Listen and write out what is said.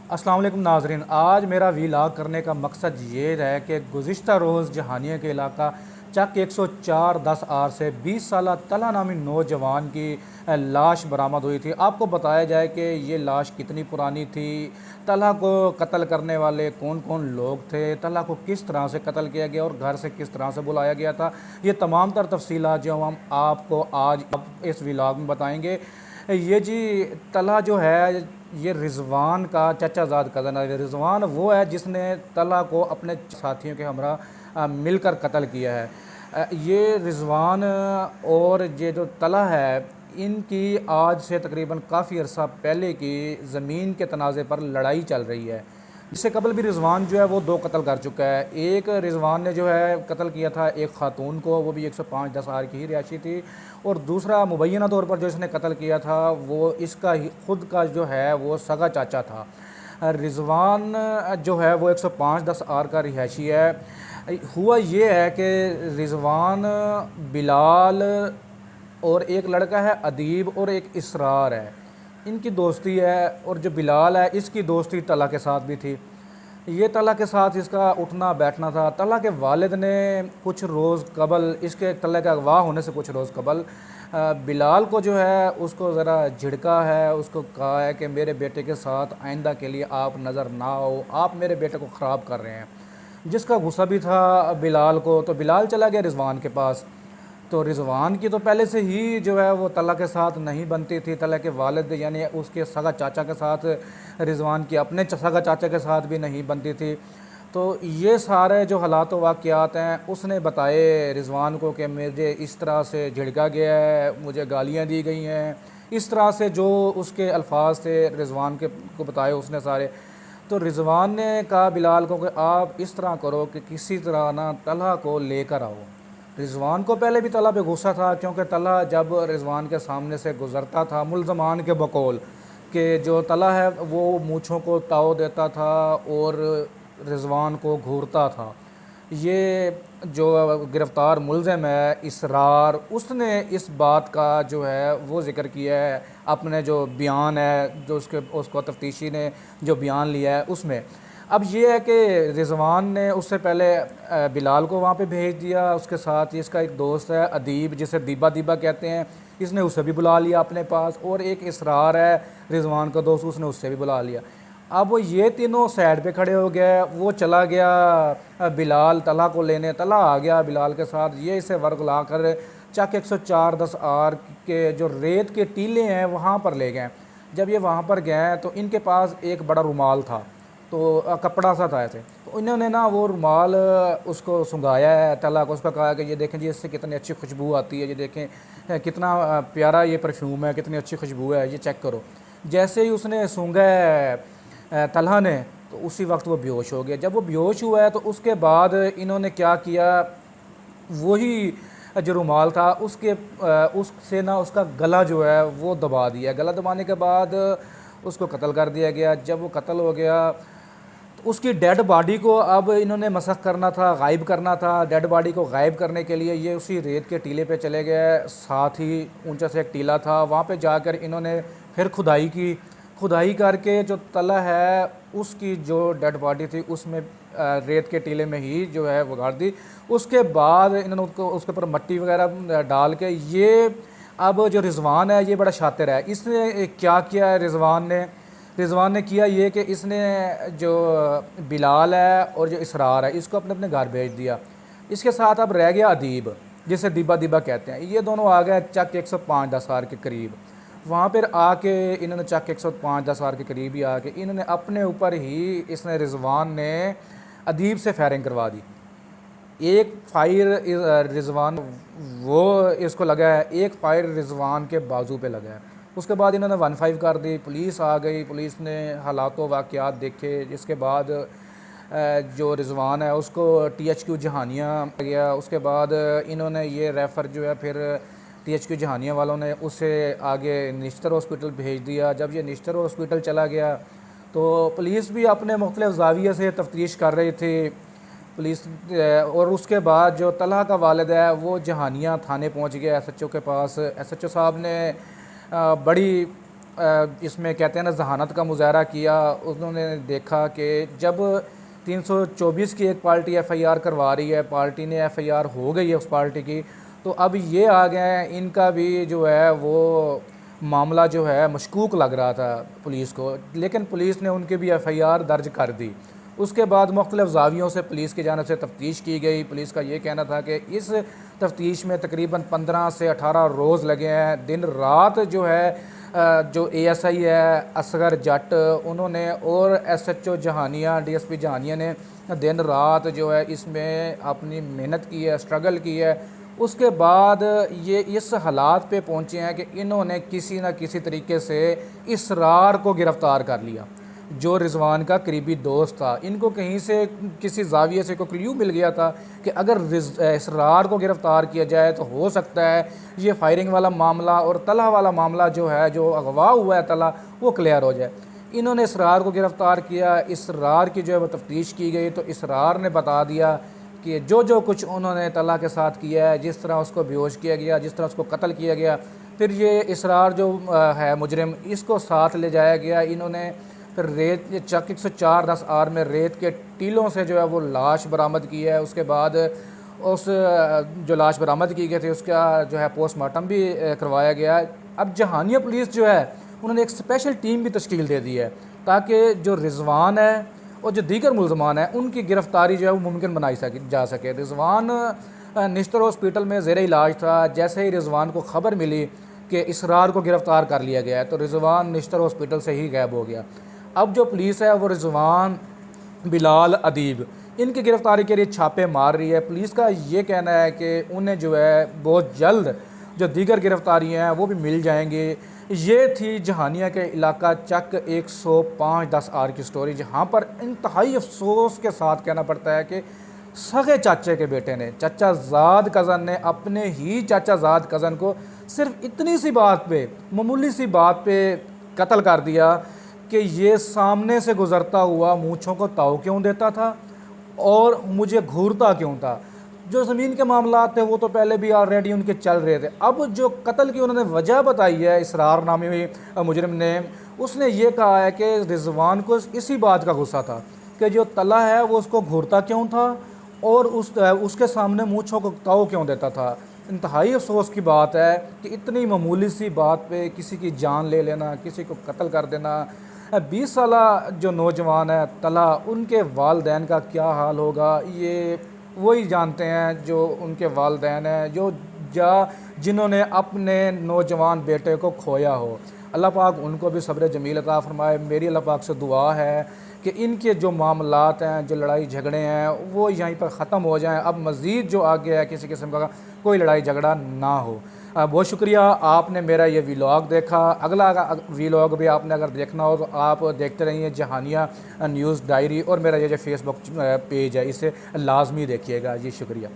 अस्सलाम वालेकुम नाज़रीन। आज मेरा व्लॉग करने का मकसद ये है कि गुज़िश्ता रोज़ जहानिया के इलाका चक 104-10 से 20 साल तला नामी नौजवान की लाश बरामद हुई थी। आपको बताया जाए कि ये लाश कितनी पुरानी थी, तला को कत्ल करने वाले कौन कौन लोग थे, तला को किस तरह से कत्ल किया गया और घर से किस तरह से बुलाया गया था। ये तमाम तर तफसीलात जो हम आपको आज इस व्लॉग में बताएँगे। ये जी तला जो है ये रिजवान का चचाजाद कज़न है। रिजवान वो है जिसने तला को अपने साथियों के हमरा मिलकर कत्ल किया है। ये रिजवान और ये जो तला है इनकी आज से तकरीबन काफ़ी अर्सा पहले की ज़मीन के तनाज़े पर लड़ाई चल रही है। इससे कबल भी रिजवान जो है वो 2 कत्ल कर चुका है। एक रिजवान ने जो है कत्ल किया था एक ख़ातून को, वो भी 105-10 आर की ही रिहायशी थी, और दूसरा मुबैना तौर पर जो इसने कत्ल किया था वो इसका ही खुद का जो है वो सगा चाचा था। रिजवान जो है वो 105-10 आर का रिहायशी है। हुआ ये है कि रिजवान, बिलाल और एक लड़का है अदीब और एक इसरार है, इनकी दोस्ती है। और जो बिलाल है इसकी दोस्ती तला के साथ भी थी। ये तला के साथ इसका उठना बैठना था। तला के वालिद ने कुछ रोज़ कबल, इसके तला के अगवा होने से कुछ रोज़ कबल, बिलाल को जो है उसको ज़रा झिड़का है, उसको कहा है कि मेरे बेटे के साथ आइंदा के लिए आप नज़र ना आओ, आप मेरे बेटे को ख़राब कर रहे हैं। जिसका गुस्सा भी था बिलाल को, तो बिलाल चला गया रिजवान के पास। तो रिजवान की तो पहले से ही जो है वो तला के साथ नहीं बनती थी। तला के वालिद यानी उसके सगा चाचा के साथ रिजवान की अपने सगा चाचा के साथ भी नहीं बनती थी। तो ये सारे जो हालात वाक़यात हैं उसने बताए रिजवान को कि मुझे इस तरह से झिड़का गया है, मुझे गालियाँ दी गई हैं, इस तरह से जो उसके अल्फाज थे रिजवान के को बताए उसने सारे। तो रिजवान ने कहा बिलाल को कि आप इस तरह करो कि किसी तरह ना तला को लेकर आओ। रिजवान को पहले भी तला पे गुस्सा था, क्योंकि तला जब रिजवान के सामने से गुज़रता था मुल्ज़मान के बकौल कि जो तला है वो मूँछों को ताव देता था और रिजवान को घूरता था। ये जो गिरफ़्तार मुलज़िम है इसरार, उसने इस बात का जो है वो ज़िक्र किया है अपने जो बयान है, जो उसको तफ्तीशी ने जो बयान लिया है उसमें। अब ये है कि रिजवान ने उससे पहले बिलाल को वहाँ पे भेज दिया, उसके साथ ही इसका एक दोस्त है अदीब जिसे दीबा दीबा कहते हैं, इसने उसे भी बुला लिया अपने पास, और एक इसरार है रिजवान का दोस्त, उसने उससे भी बुला लिया। अब वो ये तीनों साइड पे खड़े हो गए। वो चला गया बिलाल तला को लेने, तला आ गया बिलाल के साथ। ये इसे वर्गला कर चक 104-10 आर के जो रेत के टीले हैं वहाँ पर ले गए। जब ये वहाँ पर गए तो इनके पास एक बड़ा रुमाल था, तो कपड़ा सा था ऐसे, तो इन्होंने ना वो रुमाल उसको सुंघाया है तला को, उसका कहा कि ये देखें जी इससे कितनी अच्छी खुशबू आती है, ये देखें कितना प्यारा ये परफ्यूम है, कितनी अच्छी खुशबू है, ये चेक करो। जैसे ही उसने सूंघा तलहा ने तो उसी वक्त वो बेहोश हो गया। जब वो बेहोश हुआ है तो उसके बाद इन्होंने क्या किया, वही जो रुमाल था उससे ना उसका गला जो है वो दबा दिया। गला दबाने के बाद उसको कत्ल कर दिया गया। जब वो कत्ल हो गया तो उसकी डेड बॉडी को अब इन्होंने मसख करना था, गायब करना था। डेड बॉडी को गायब करने के लिए ये उसी रेत के टीले पे चले गए, साथ ही ऊंचा से एक टीला था, वहाँ पे जाकर इन्होंने फिर खुदाई की। खुदाई करके जो तला है उसकी जो डेड बॉडी थी उसमें रेत के टीले में ही जो है वो गाड़ दी। उसके बाद इन्होंने उसके ऊपर मट्टी वगैरह डाल के, ये अब जो रिजवान है ये बड़ा शातिर है। इसने क्या किया है रिजवान ने किया ये कि इसने जो बिलाल है और जो इसरार है इसको अपने अपने घर भेज दिया। इसके साथ अब रह गया अदीब जिसे दीबा दीबा कहते हैं। ये दोनों आ गए चक 105-10 आर के करीब। वहाँ पर आके इन्होंने चक 105-10 आर के करीब ही आके इन्होंने अपने ऊपर ही इसने रिजवान ने अदीब से फायरिंग करवा दी। एक फायर रिजवान वो इसको लगा है, एक फायर रिजवान के बाजू पे लगा है। उसके बाद इन्होंने 15 कर दी। पुलिस आ गई, पुलिस ने हालात वाक़यात देखे। जिसके बाद जो रिजवान है उसको THQ जहानिया गया। उसके बाद इन्होंने ये रेफ़र जो है फिर THQ जहानिया वालों ने उसे आगे निश्तर हॉस्पिटल भेज दिया। जब ये निश्तर हॉस्पिटल चला गया तो पुलिस भी अपने मुख्तलिफ़ ज़ाविये से तफ्तीश कर रही थी पुलिस। और उसके बाद जो तलहा का वालिद है वो जहानिया थाने पहुंच गया SHO के पास। SHO साहब ने बड़ी इसमें कहते हैं ना जहानत का मुजाहरा किया। उन्होंने देखा कि जब 324 की एक पार्टी एफ़आईआर करवा रही है, पार्टी ने एफ़आईआर हो गई है उस पार्टी की, तो अब ये आ गए हैं, इनका भी जो है वो मामला जो है मशकूक लग रहा था पुलिस को, लेकिन पुलिस ने उनके भी एफ़आईआर दर्ज कर दी। उसके बाद मुख्तलिफ़ ज़ावियों से पुलिस की जानिब से तफ्तीश की गई। पुलिस का ये कहना था कि इस तफ्तीश में तकरीबन 15 से 18 रोज़ लगे हैं। दिन रात जो है जो एएसआई है असगर जट, उन्होंने और एसएचओ जहानिया, डीएसपी जहानिया ने दिन रात जो है इसमें अपनी मेहनत की है, स्ट्रगल की है। उसके बाद ये इस हालात पे पहुँचे हैं कि इन्होंने किसी न किसी तरीके से इसरार को गिरफ़्तार कर लिया, जो रिजवान का करीबी दोस्त था। इनको कहीं से किसी जाविये से कोई क्ल्यू मिल गया था कि अगर इसरार को गिरफ़्तार किया जाए तो हो सकता है ये फायरिंग वाला मामला और तलहा वाला मामला जो है, जो अगवा हुआ है तलहा, वो क्लियर हो जाए। इन्होंने इसरार को गिरफ़्तार किया। इसरार की जो है वो तफ्तीश की गई तो इसरार ने बता दिया कि जो कुछ उन्होंने तलहा के साथ किया है, जिस तरह उसको बेहोश किया गया, जिस तरह उसको कत्ल किया गया, फिर ये इसरार जो है मुजरिम, इसको साथ ले जाया गया। इन्होंने फिर रेत चक 104-10 में रेत के टीलों से जो है वो लाश बरामद की है। उसके बाद उस जो लाश बरामद की गई थी उसका जो है पोस्टमार्टम भी करवाया गया। अब जहानिया पुलिस जो है उन्होंने एक स्पेशल टीम भी तश्कील दे दी है ताकि जो रिजवान है और जो दीगर मुलजमान हैं उनकी गिरफ़्तारी जो है वो मुमकिन बनाई जा सके। रिजवान निश्तर हॉस्पिटल में ज़ेर इलाज था। जैसे ही रिजवान को ख़बर मिली कि इसरार को गिरफ़्तार कर लिया गया है तो रिजवान निश्तर हॉस्पिटल से ही गायब हो गया। अब जो पुलिस है वो रिजवान, बिलाल, अदीब, इनकी गिरफ़्तारी के लिए छापे मार रही है। पुलिस का ये कहना है कि उन्हें जो है बहुत जल्द जो दीगर गिरफ़्तारियाँ हैं वो भी मिल जाएंगी। ये थी जहानिया के इलाका चक 105-10 की स्टोरी, जहाँ पर इंतहाई अफसोस के साथ कहना पड़ता है कि सगे चाचे के बेटे ने, चाचा ज़ाद कज़न ने अपने ही चाचा ज़ाद कज़न को सिर्फ इतनी सी बात पे, मामूली सी बात पे कत्ल कर दिया कि ये सामने से गुज़रता हुआ मूँछों को ताव क्यों देता था और मुझे घूरता क्यों था। जो ज़मीन के मामलात थे वो तो पहले भी ऑलरेडी उनके चल रहे थे। अब जो कत्ल की उन्होंने वजह बताई है इसरार नामी मुजरिम ने, उसने ये कहा है कि रिजवान को इसी बात का गुस्सा था कि जो तला है वो उसको घूरता क्यों था और उसके सामने मूँछों को ताव क्यों देता था। इंतहाई अफसोस की बात है कि इतनी मामूली सी बात पे किसी की जान ले लेना, किसी को कत्ल कर देना। 20 साला जो नौजवान है तला, उनके वालदैन का क्या हाल होगा ये वही जानते हैं जो उनके वालदैन हैं, जिन्होंने अपने नौजवान बेटे को खोया हो। अल्लाह पाक उनको भी सब्र जमील अता फ़रमाए। मेरी अल्लाह पाक से दुआ है कि इनके जो मामलात हैं, जो लड़ाई झगड़े हैं, वो यहीं पर ख़त्म हो जाएं। अब मज़ीद जो आगे है किसी किस्म का कोई लड़ाई झगड़ा ना हो। बहुत शुक्रिया, आपने मेरा ये व्लॉग देखा। अगला व्लॉग भी आपने अगर देखना हो तो आप देखते रहिए जहानिया न्यूज़ डायरी, और मेरा ये जो फेसबुक पेज है इसे लाजमी देखिएगा जी। शुक्रिया।